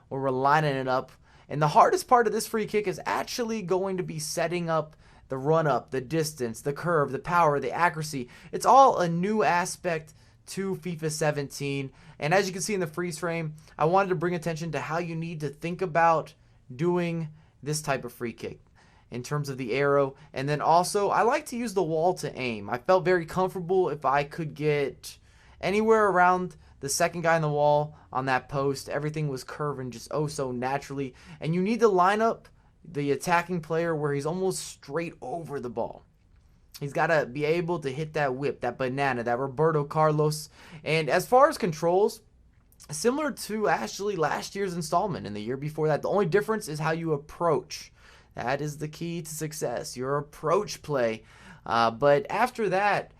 where we're lining it up. And the hardest part of this free kick is actually going to be setting up the run up, the distance, the curve, the power, the accuracy. It's all a new aspect to FIFA 17. And as you can see in the freeze frame, I wanted to bring attention to how you need to think about doing this type of free kick in terms of the arrow. And then also, I like to use the wall to aim. I felt very comfortable if I could get anywhere around the second guy in the wall on that post. Everything was curving just oh so naturally. And you need to line up the attacking player where he's almost straight over the ball. He's got to be able to hit that whip, that banana, that Roberto Carlos. And as far as controls, similar to actually last year's installment and the year before that, the only difference is how you approach. That is the key to success, your approach play. But after that,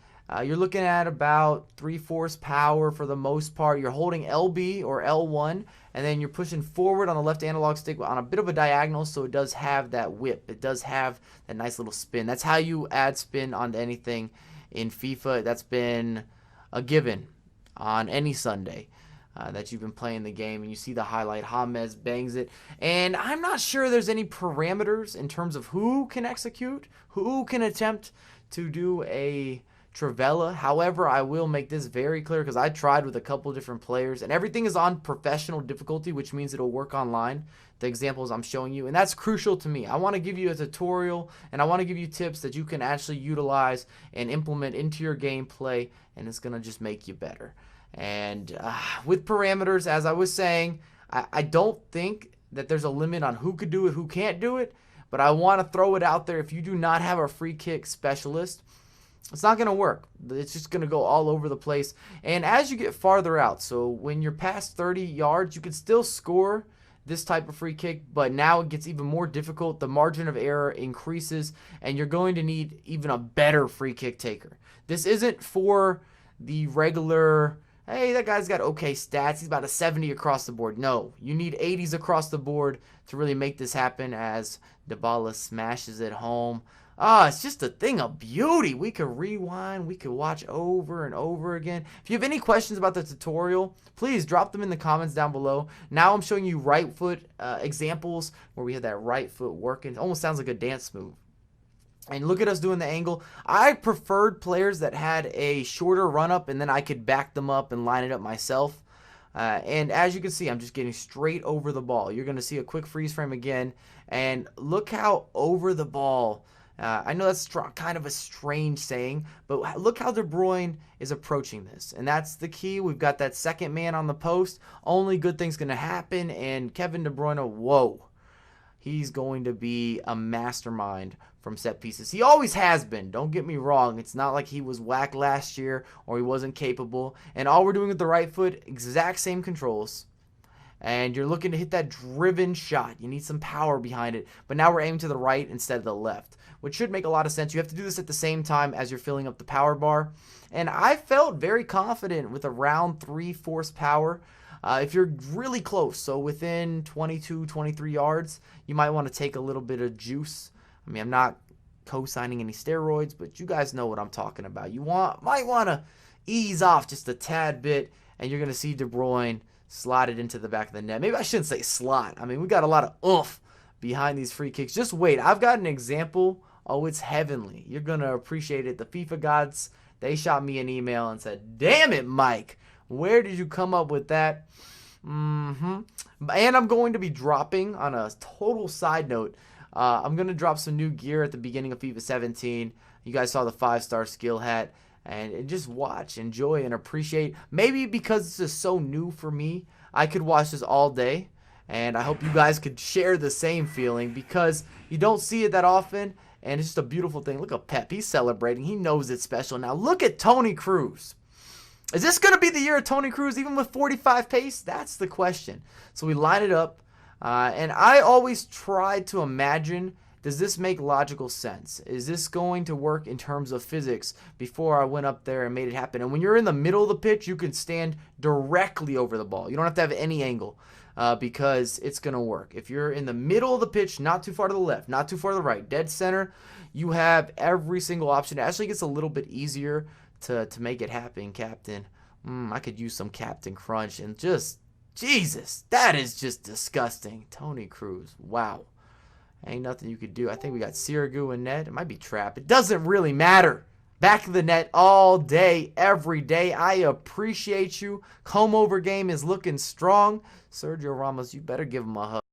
you're looking at about 3/4 power for the most part. You're holding LB or L1, and then you're pushing forward on the left analog stick on a bit of a diagonal, so it does have that whip. It does have that nice little spin. That's how you add spin onto anything in FIFA. That's been a given on any Sunday that you've been playing the game, and you see the highlight. James bangs it, and I'm not sure there's any parameters in terms of who can execute, who can attempt to do a Trivela. However, I will make this very clear because I tried with a couple different players, and everything is on professional difficulty, which means it'll work online, the examples I'm showing you, and that's crucial to me. I want to give you a tutorial, and I want to give you tips that you can actually utilize and implement into your gameplay, and it's going to just make you better. And with parameters, as I was saying, I don't think that there's a limit on who could do it, who can't do it, but I want to throw it out there. If you do not have a free kick specialist, it's not going to work. It's just going to go all over the place. And as you get farther out, so when you're past 30 yards, you can still score this type of free kick, but now it gets even more difficult. The margin of error increases, and you're going to need even a better free kick taker. This isn't for the regular, hey, that guy's got okay stats, he's about a 70 across the board. No, you need 80s across the board to really make this happen as Dybala smashes it home. It's just a thing of beauty. We could rewind. We could watch over and over again. If you have any questions about the tutorial, please drop them in the comments down below. Now I'm showing you right foot examples where we have that right foot working. It almost sounds like a dance move. And look at us doing the angle. I preferred players that had a shorter run up and then I could back them up and line it up myself. And as you can see, I'm just getting straight over the ball. You're going to see a quick freeze frame again. And look how over the ball. I know that's kind of a strange saying, but look how De Bruyne is approaching this. And that's the key. We've got that second man on the post. Only good things going to happen. And Kevin De Bruyne, whoa. He's going to be a mastermind from set pieces. He always has been. Don't get me wrong. It's not like he was whack last year or he wasn't capable. And all we're doing with the right foot, exact same controls. And you're looking to hit that driven shot. You need some power behind it. But now we're aiming to the right instead of the left, which should make a lot of sense. You have to do this at the same time as you're filling up the power bar. And I felt very confident with around 3/4 power. If you're really close, so within 22, 23 yards, you might want to take a little bit of juice. I mean, I'm not co-signing any steroids, but you guys know what I'm talking about. You might want to ease off just a tad bit, and you're going to see De Bruyne slide it into the back of the net. Maybe I shouldn't say slot. I mean, we got a lot of oomph behind these free kicks. Just wait. I've got an example. Oh, it's heavenly. You're going to appreciate it. The FIFA gods, they shot me an email and said, damn it, Mike. Where did you come up with that? And I'm going to be dropping, on a total side note, I'm going to drop some new gear at the beginning of FIFA 17. You guys saw the 5-star skill hat. And just watch, enjoy, and appreciate. Maybe because this is so new for me, I could watch this all day. And I hope you guys could share the same feeling because you don't see it that often. And it's just a beautiful thing. Look at Pep. He's celebrating. He knows it's special. Now look at Toni Kroos. Is this going to be the year of Toni Kroos even with 45 pace? That's the question. So we line it up. And I always try to imagine, does this make logical sense? Is this going to work in terms of physics before I went up there and made it happen? And when you're in the middle of the pitch, you can stand directly over the ball. You don't have to have any angle because it's going to work. If you're in the middle of the pitch, not too far to the left, not too far to the right, dead center, you have every single option. It actually gets a little bit easier to make it happen, Captain. I could use some Captain Crunch and just Jesus, that is just disgusting. Tony Cruz, wow. Ain't nothing you could do. I think we got Sirigu and net. It might be trap. It doesn't really matter. Back of the net all day, every day. I appreciate you. Comb over game is looking strong. Sergio Ramos, you better give him a hug.